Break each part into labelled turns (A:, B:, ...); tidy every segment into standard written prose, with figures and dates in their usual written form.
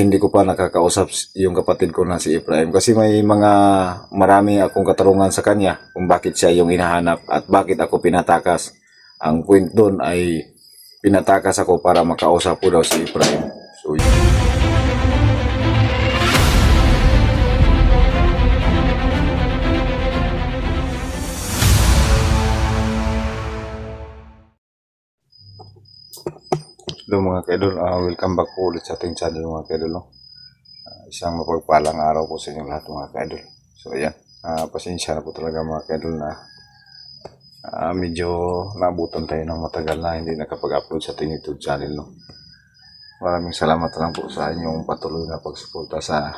A: hindi ko pa nakakausap yung kapatid ko na si Ephraim kasi may marami akong katarungan sa kanya kung bakit siya yung hinahanap at bakit ako pinatakas. Ang point doon ay pinatakas ako para makausap ko daw si Ephraim. So, hello mga kaidol, welcome back po ulit sa ating channel mga kaidol. No? Isang mapagpalang araw po sa inyong lahat mga kaidol. So ayan, pasensya na po talaga mga kaidol na medyo naabutan tayo ng matagal na hindi nakapag-upload sa ating YouTube channel. No? Maraming salamat lang po sa inyong patuloy na pagsuporta sa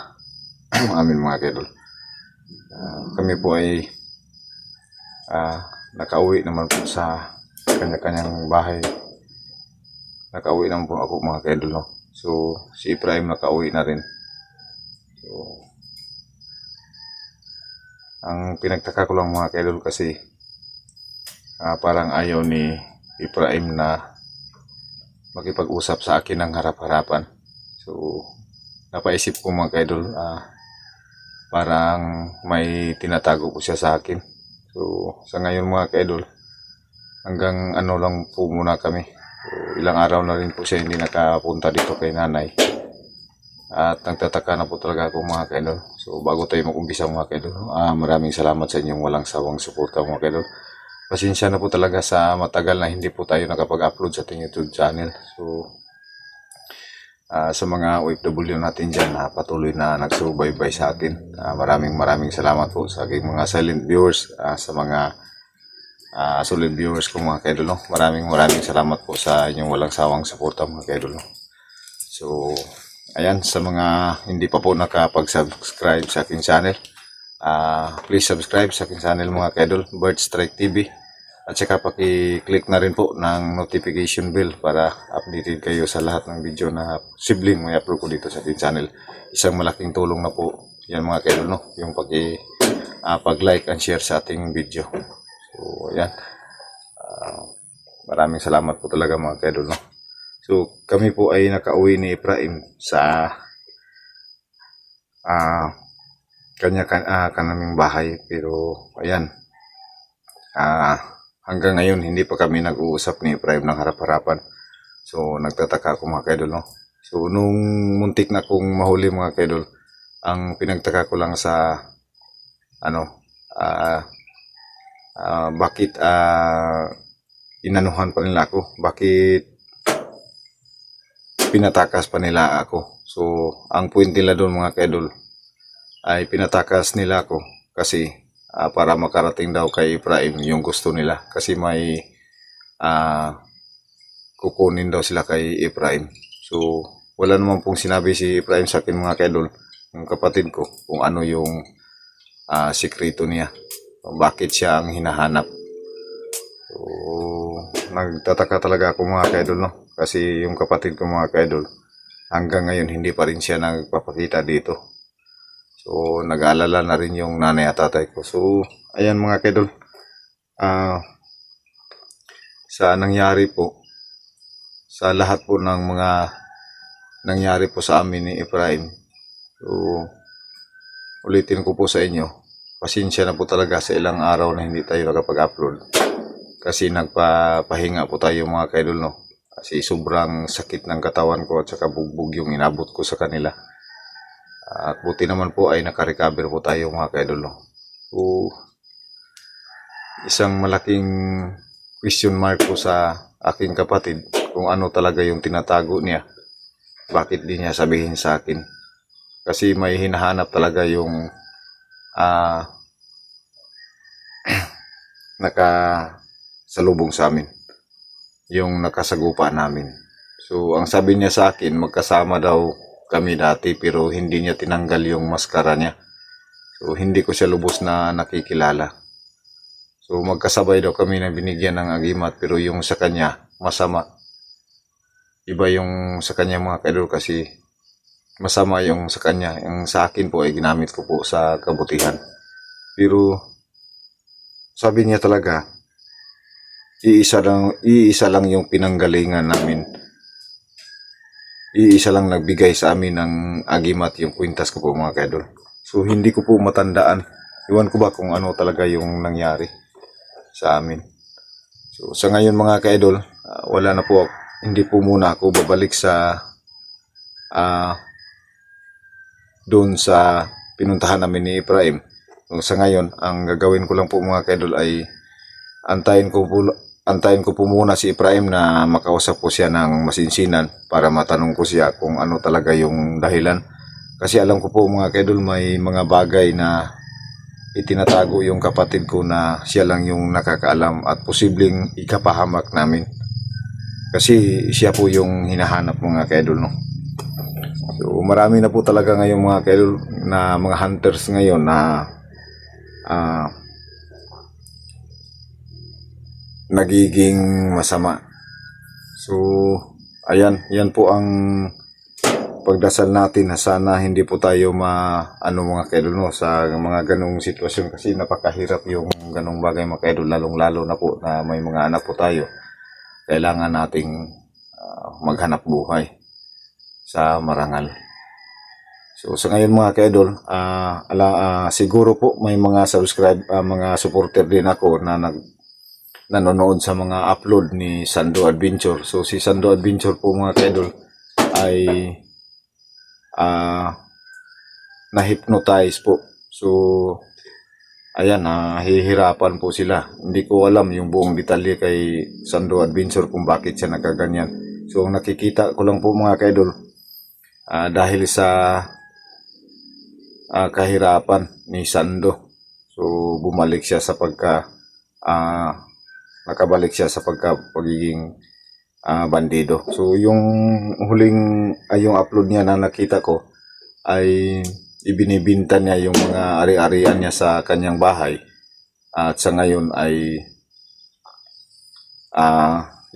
A: amin mga kaidol. Kami po ay nakauwi naman po sa kanya-kanyang bahay. Nakauwi naman po ako mga kaidol. No? So si Ephraim nakauwi na rin. So ang pinagtaka ko lang mga kaidol kasi parang ayaw ni Ephraim na makipag-usap sa akin ng harap-harapan. So napaisip ko mga kaidol, parang may tinatago po siya sa akin. So sa ngayon mga kaidol, hanggang ano lang po muna kami. So, ilang araw na rin po siya hindi nakapunta dito kay nanay. At nagtataka na po talaga ako mga kaidol. So bago tayo mag-umpisa mga kaidol, maraming salamat sa inyong walang sawang suporta mga kaidol. Pasensya na po talaga sa matagal na hindi po tayo nakapag-upload sa ating YouTube channel. So sa mga OFW natin dyan na patuloy na nagsubaybay sa akin, maraming salamat po sa aking mga silent viewers, sa mga solid viewers ko mga kaidol. No? Maraming salamat po sa inyong walang sawang suporta mga kaidol. No? So ayan, sa mga hindi pa po nakapag-subscribe sa aking channel, please subscribe sa aking channel mga kaidol, Bird Strike TV. At saka paki-click na rin po ng notification bell para updated kayo sa lahat ng video na posibleng may upload ko dito sa ating channel. Isang malaking tulong na po yan mga kaidol, no? Yung pag-like and share sa ating video. So ayan, maraming salamat po talaga mga kaidol. No? So kami po ay nakauwi ni Ephraim sa kanaming bahay. Pero ayan, hanggang ngayon hindi pa kami nag-uusap ni Ephraim ng harap-harapan. So nagtataka ako mga kaidol. No? So nung muntik na kong mahuli mga kaidol, ang pinagtaka ko lang sa bakit inanuhan pa nila ako, bakit pinatakas pa nila ako. So ang point nila doon mga kaidol ay pinatakas nila ako kasi para makarating daw kay Ephraim yung gusto nila, kasi may kukunin daw sila kay Ephraim. So wala naman pong sinabi si Ephraim sa akin mga kaidol, yung kapatid ko, kung ano yung sikreto niya, bakit siya ang hinahanap. So nagtataka talaga ako mga kaidol, no? Kasi yung kapatid ko mga kaidol, hanggang ngayon hindi pa rin siya nagpapakita dito. So nag-aalala na rin yung nanay at tatay ko. So ayan mga kaidol, sa nangyari po, sa lahat po ng mga nangyari po sa amin ni Ephraim, so ulitin ko po sa inyo, pasensya na po talaga sa ilang araw na hindi tayo nakapag-upload. Kasi nagpapahinga po tayo mga kaidol, no? Kasi sobrang sakit ng katawan ko at saka bugbog yung inabot ko sa kanila. At buti naman po ay nakarecover po tayo mga kaidol. No? So isang malaking question mark po sa aking kapatid kung ano talaga yung tinatago niya. Bakit di niya sabihin sa akin? Kasi may hinahanap talaga yung nakasalubong sa amin, yung nakasagupa namin. So ang sabi niya sa akin, magkasama daw kami dati pero hindi niya tinanggal yung maskara niya. So hindi ko siya lubos na nakikilala. So magkasabay daw kami na binigyan ng agimat, pero yung sa kanya masama. Iba yung sa kanya mga kaidol, kasi masama yung sa kanya. Yung sa akin po ay ginamit ko po sa kabutihan. Pero sabi niya talaga, iisa lang yung pinanggalingan namin iisa lang nagbigay sa amin ng agimat yung kwintas ko po mga kaidol. So hindi ko po matandaan. Iwan ko ba kung ano talaga yung nangyari sa amin. So sa ngayon mga kaidol, wala na po, hindi po muna ako babalik sa doon sa pinuntahan namin ni Ephraim. So, sa ngayon, ang gagawin ko lang po mga kaidol ay antayin ko po muna si Ephraim na makausap ko siya ng masinsinan para matanong ko siya kung ano talaga yung dahilan. Kasi alam ko po mga kaidol, may mga bagay na itinatago yung kapatid ko na siya lang yung nakakaalam at posibleng ikapahamak namin. Kasi siya po yung hinahanap mga kaidol, no? So marami na po talaga ngayon mga kaidol na mga hunters ngayon na nagiging masama. So ayan, yan po ang pagdasal natin na sana hindi po tayo mga kaidol, no, sa mga ganong sitwasyon, kasi napakahirap yung ganong bagay mga kaidol, lalong lalo na po na may mga anak po tayo. Kailangan nating maghanap buhay sa marangal. So sa ngayon mga kaidol, siguro po may mga mga supporter din ako na nanonood sa mga upload ni Sando Adventure. So si Sando Adventure po mga kaidol ay na-hypnotize po. So ayan, hihirapan po sila. Hindi ko alam yung buong detalye kay Sando Adventure kung bakit siya nagkaganyan. So ang nakikita ko lang po mga kaidol, dahil sa kahirapan ni Sando, so bumalik siya sa nakabalik siya sa pagiging bandido. So yung yung upload niya na nakita ko ay ibinibinta niya yung mga ari-arian niya sa kanyang bahay, at sa ngayon ay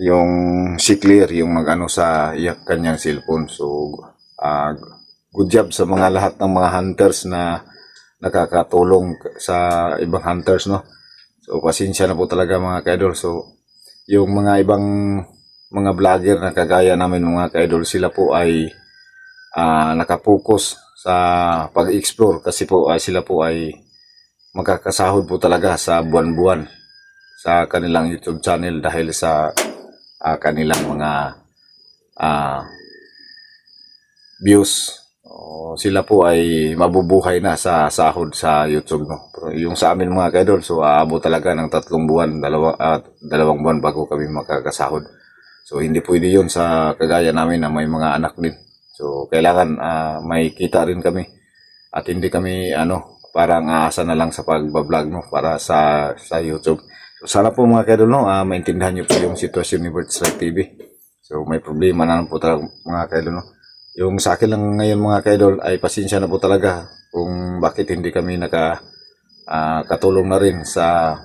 A: yung si Clear yung magano sa kanyang cellphone. So good job sa mga lahat ng mga hunters na nakakatulong sa ibang hunters, no? So pasensya na po talaga mga kaidol. So yung mga ibang mga vlogger na kagaya namin mga kaidol, sila po ay nakapokus sa pag-explore, kasi po sila po ay magkakasahod po talaga sa buwan-buwan sa kanilang YouTube channel dahil sa kanilang mga views. Sila po ay mabubuhay na sa sahod sa YouTube, no? Pero yung sa amin mga kaidol, so aabot talaga ng 3 buwan, 2 buwan bago kami makakasahod. So hindi pwede yun sa kagaya namin na may mga anak din. So kailangan may kita rin kami at hindi kami parang aasa na lang sa pagbablog, no, para sa YouTube. So sana po mga kaidol, no, maintindihan niyo po yung sitwasyon ni Birdstrike TV. So may problema na po talaga mga kaidol, no. Yung sa akin lang ngayon mga kaidol ay pasensya na po talaga kung bakit hindi kami katulong na rin sa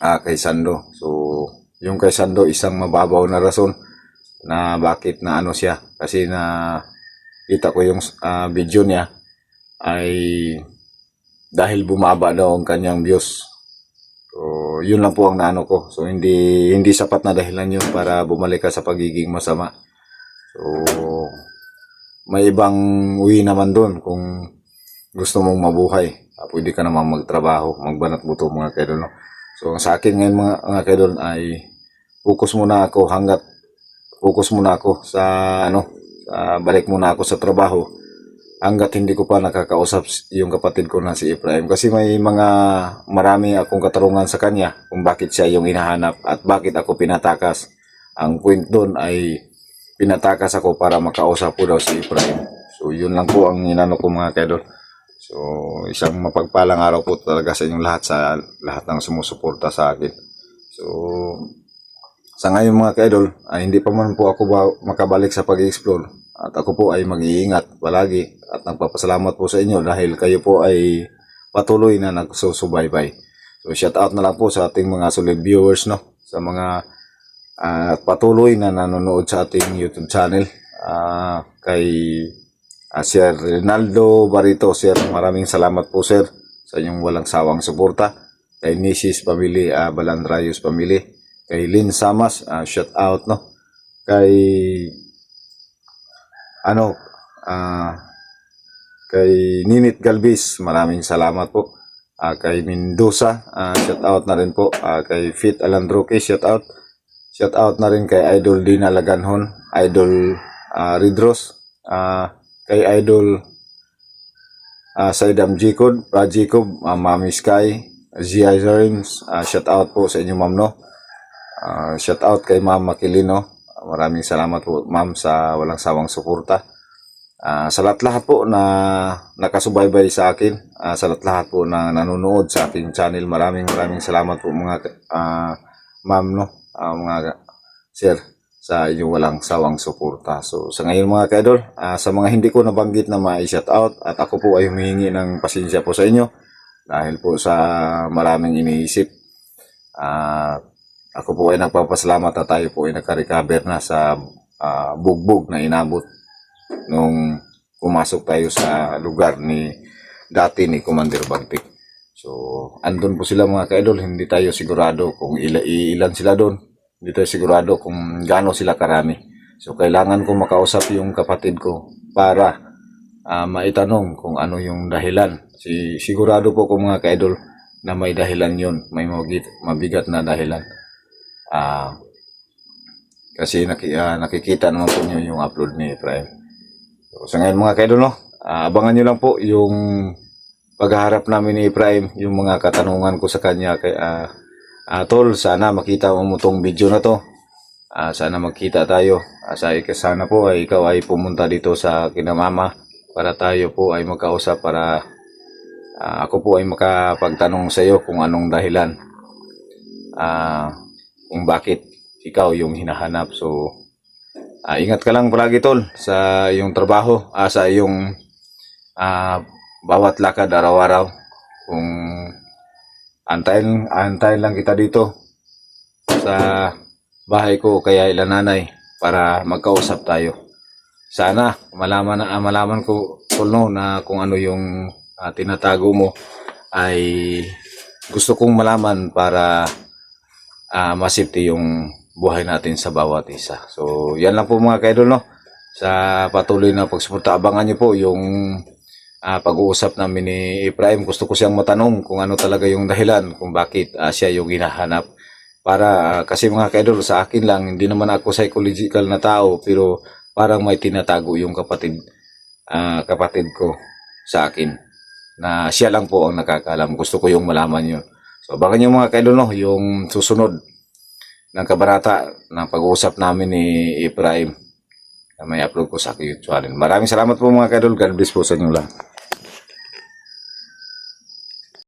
A: kay Sando. So yung kay Sando, isang mababaw na rason na bakit na siya, kasi na kita ko yung video niya ay dahil bumaba daw ang kanyang views. So yun lang po ang naano ko. So hindi sapat na dahilan yun para bumalik ka sa pagiging masama. So may ibang uwi naman doon kung gusto mong mabuhay. Pwede ka namang magtrabaho, magbanat buto mga kaidol, no? So sa akin ngayon mga kaidol ay focus muna ako sa balik muna ako sa trabaho hanggat hindi ko pa nakakausap yung kapatid ko na si Ephraim, kasi marami akong katarungan sa kanya kung bakit siya yung hinahanap at bakit ako pinatakas. Ang point doon ay pinatakas ako para makausap ko daw si Ephraim. So yun lang po ang inano ko mga kaidol. So isang mapagpalang araw po talaga sa inyong lahat, sa lahat ng sumusuporta sa akin. So sa ngayon mga kaidol ay hindi pa man po ako makabalik sa pag-explore, at ako po ay mag-iingat palagi at nagpapasalamat po sa inyo dahil kayo po ay patuloy na nagsusubaybay. So shout out na lang po sa ating mga solid viewers, no, sa mga patuloy na nanonood sa ating YouTube channel. Kay Sir Rinaldo Barito, Sir, maraming salamat po sir sa inyong walang sawang suporta. Kay Nisis Family, Balandrayos Family, kay Lynn Samas, shout out, no, kay ano, ah, kay Ninit Galvis, maraming salamat po. Kay Mendoza, shout out na rin po. Kay Fit Alandroque, shout out. Shout out na rin kay Idol Dina Laganhon, Idol Ridros, kay Idol Saidam Jacob, Mami Sky, Zia Zarims, shout out po sa inyo ma'am no. Shout out kay Ma'am Makilino. Maraming salamat po ma'am sa walang sawang suporta. Sa lahat-lahat po na nakasubaybay sa akin, sa lahat-lahat po na nanonood sa aking channel, maraming salamat po mga ma'am no, mga sir, sa inyong walang sawang suporta. So sa ngayon mga kaidol, sa mga hindi ko nabanggit na ma-shout out, at ako po ay humihingi ng pasensya po sa inyo dahil po sa maraming iniisip. Ako po ay nagpapasalamat na tayo po ay nagka-recover na sa bugbog na inabot nung pumasok tayo sa lugar dati ni Commander Bagtik. So, andun po sila mga kaidol, hindi tayo sigurado kung ilan sila doon. Hindi tayo sigurado kung gaano sila karami. So, kailangan ko makausap yung kapatid ko para maitanong kung ano yung dahilan. Sigurado po ko mga kaidol na may dahilan yun, may mabigat na dahilan. Kasi nakikita naman po nyo yung upload ni Efraim. So, sa ngayon mga kaidol, no, abangan nyo lang po yung pagharap namin ni Efraim, yung mga katanungan ko sa kanya. Kay, tol, sana makita mo tong video na to. Sana magkita tayo. Sana po ay ikaw ay pumunta dito sa kinamama para tayo po ay magkausap, para ako po ay makapagtanong sa iyo kung anong dahilan, kung bakit ikaw yung hinahanap. So, ingat ka lang palagi tol sa iyong trabaho, sa iyong bawat lakad araw-araw. Kung antayin lang kita dito sa bahay ko kaya ilananay para magkausap tayo. Sana malaman ko tol no, na kung ano yung tinatago mo ay gusto kong malaman para masafety yung buhay natin sa bawat isa. So, yan lang po mga kaidol no. Sa patuloy na pagsuporta, abangan nyo po yung pag-uusap namin ni Efraim. Gusto ko siyang matanong kung ano talaga yung dahilan kung bakit siya yung hinahanap. Para kasi mga kaidol, sa akin lang, hindi naman ako psychological na tao, pero parang may tinatago yung kapatid ko sa akin, na siya lang po ang nakakaalam. Gusto ko yung malaman yun. So, abangan nyo mga kaidol no, yung susunod ng kabarata ng pag-uusap namin ni Efraim na may upload ko sa aking channel. Maraming salamat po mga kaidol. God bless po sa inyo lang.